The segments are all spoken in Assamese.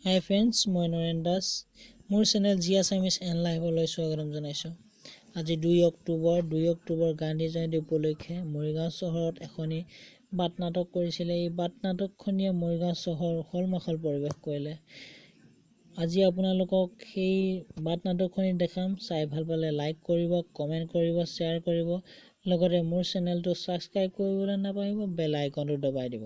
হাই ফ্ৰেণ্ডছ, মই নৰেন দাস। মোৰ চেনেল জি আছামিজ এণ্ড লাইভলৈ স্বাগতম জনাইছোঁ। আজি 2 অক্টোবৰ গান্ধী জয়ন্তী উপলক্ষে মৰিগাঁও চহৰত এখনি বাট নাটক কৰিছিলে। এই বাট নাটকখনিয়ে মৰিগাঁও চহৰ উখল-মাখল পৰিৱেশ কৰিলে। আজি আপোনালোকক সেই বাট নাটকখনি দেখাম। চাই ভাল পালে লাইক কৰিব, কমেণ্ট কৰিব, শ্বেয়াৰ কৰিব। লগতে মোৰ চেনেলটো ছাবস্ক্ৰাইব কৰিবলৈ নাপাহৰিব, বেল আইকনটো দবাই দিব।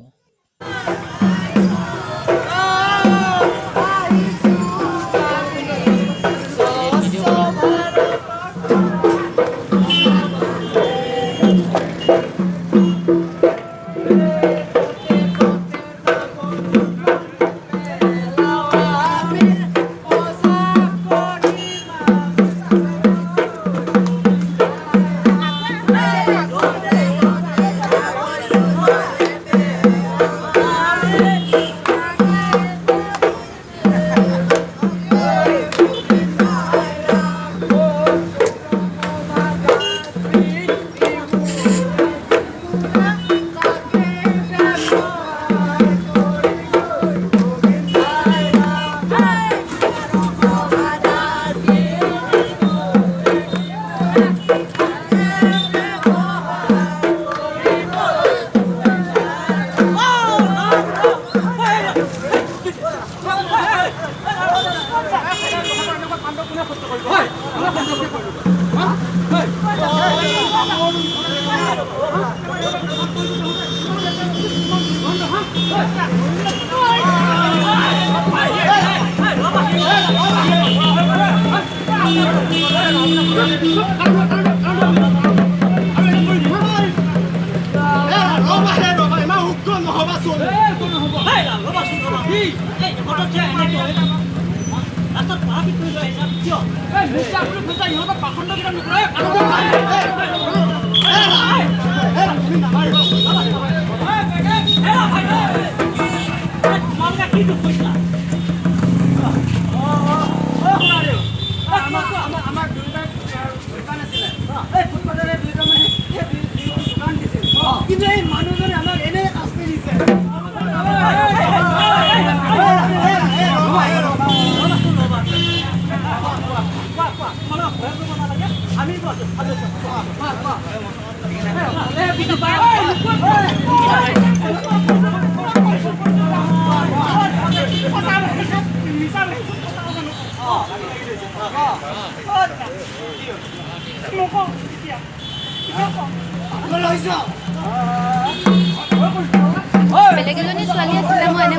বেলেগ এজনী ছোৱালী আছিলে, মই এনে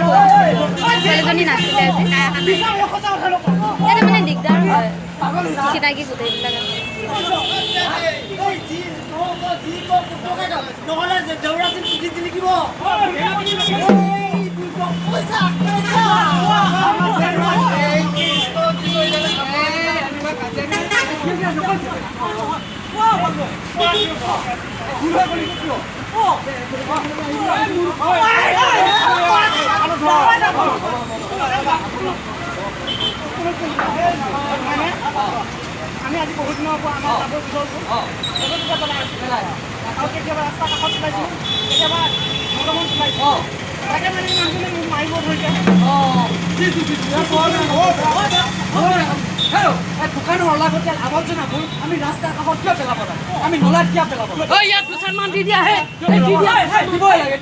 ছোৱালীজনী নাছিলে। ইয়াতে মানে দিগদাৰ হয়, চিনাকি গোটেইবিলাক আমি আজি বহুত দিনৰ পৰা আমাৰ যাবৰ আৰু কেতিয়াবা ৰাস্তা কাষত চলাইছোঁ, কেতিয়াবা মটমত চলাইছোঁ। তাকে মানে মানুহজনে মোক মাৰিব ধৰিছে। দোকানৰ অলাগতিয়াল আৱৰ্জনাবোৰ আমি ৰাস্তাৰ কাষত কিয় পেলাব লাগে? আমি নলাত কিয় পেলাব লাগে? ইয়াত দুচানমান দি দিয়া হে, দিবই লাগে,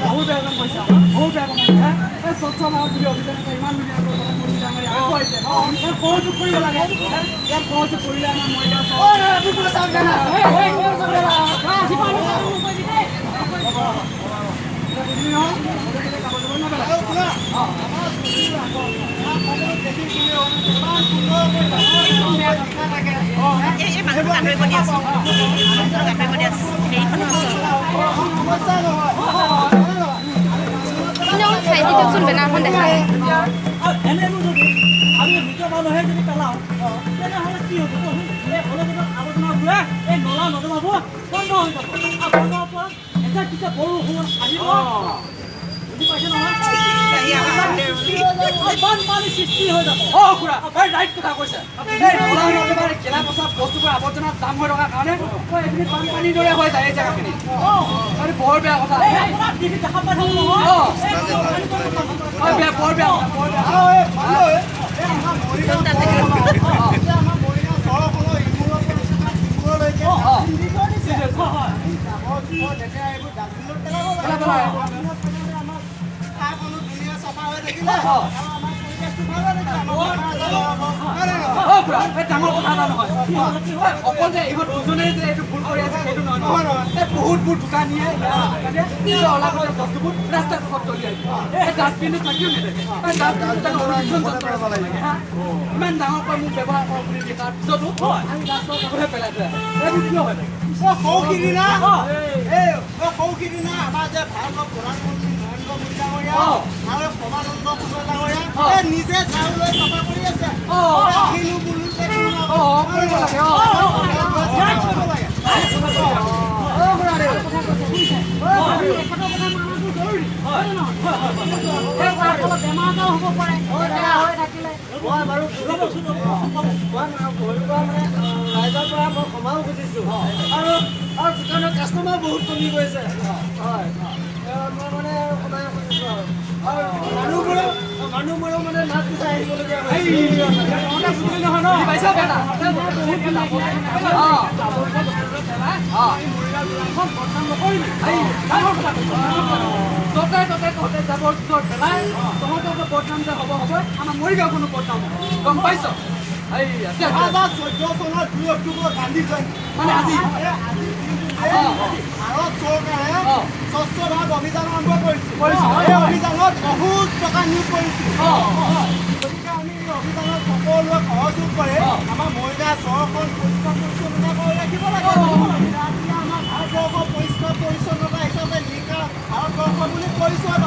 বহুত বেয়া কাম কৰিছে, বহুত বেয়া কাম কৰিছে। এই স্বচ্ছ ভাৰত বুলি অভিযান ইমান ধুনীয়াকৈ সহযোগ কৰিব লাগে। ইয়াত সহযোগ কৰিলে আমাৰ মৰিগাঁও বেনাৰখন দেখা আমি নিজৰ মানুহে যদি পেলাওঁ তেনেহ'লে কি হ'ব? এই অলাগতিয়াল আৱৰ্জনাবোৰে এই নলা নৰ্দমাবোৰ বন্ধ হৈ যাব। বন্ধ হোৱাৰ পৰা এতিয়া তেতিয়া বৰষুণ আহিব, বুজি পাইছে নহয়? বানপানী সৃষ্টি হৈ যাব। খুৰা ৰাইট কথা কৈছে। এই নলা নৰ্দমাৰ গেলা পচা বস্তুবোৰ আৱৰ্জনাত জাম হৈ থকাৰ কাৰণে এইখিনি বানপানীৰ দৰে হৈ যায় এই জেগাখিনি। বৰ বেয়া কথা। দেখা পাই থাকোঁ নহয়। পেলাই ডাঙৰ কথা এটা নহয় অকল যে ইহঁত দুজনে যে এইটো ভুল কৰি আছে সেইটো নহয় বহুতবোৰ দোকানীয়ে নিজৰ অলাগতীয়াল বস্তুবোৰ ৰাস্তাৰ কাষত দলিয়াই এই ডাষ্টবিনটো থাকিও নেদেখে ইমান ডাঙৰকৈ মোক ব্যৱহাৰ কৰোঁ বুলি লিখাৰ পিছতো আমি ৰাস্তাৰ কাষতে পেলাই থৈ এইবোৰ কিয় হয় সৌখিদিনা আমাৰ যে ভাৰতৰ প্ৰধানমন্ত্ৰী নৰেন্দ্ৰ মোদী ডাঙৰীয়া আৰু সৰ্বানন্দ সোণোৱাল ডাঙৰীয়া নিজে ঝাৰু লৈ চাফা কৰি আছে কিনো বোলো যে কৰিব লাগে ৰাইজৰ পৰা মই ক্ষমাও খুজিছোঁ আৰু দোকানৰ কাষ্টমাৰ বহুত কমি গৈছে হয় মই মানে ক্ষমাই খুজিছোঁ আৰু মানুহবোৰেও মানে নাক গুচাই আহিবলগীয়া আমাৰ মৰিগাঁওখনো বদনাম গম পাইছ 2014 চনৰ 2 অক্টোবৰ গান্ধী জয়ন্তী মানে আজি ভাৰত চৰকাৰে স্বচ্ছ ভাৰত অভিযান আৰম্ভ কৰিছিল এই অভিযানত বহুত টকা নিয়োগ কৰিছিল গতিকে আমি এই অভিযানত সকলোৱে সহযোগ কৰি আমাৰ মৰিগাঁও চহৰখন পৰিষ্কাৰ পৰিচ্ছন্নতা কৰি ৰাখিব লাগে আমাৰ ভাৰতবৰ্ষৰ পৰিষ্কাৰ পৰিচ্ছন্নতা হিচাপে ভাৰতবৰ্ষ বুলি পৰিচয়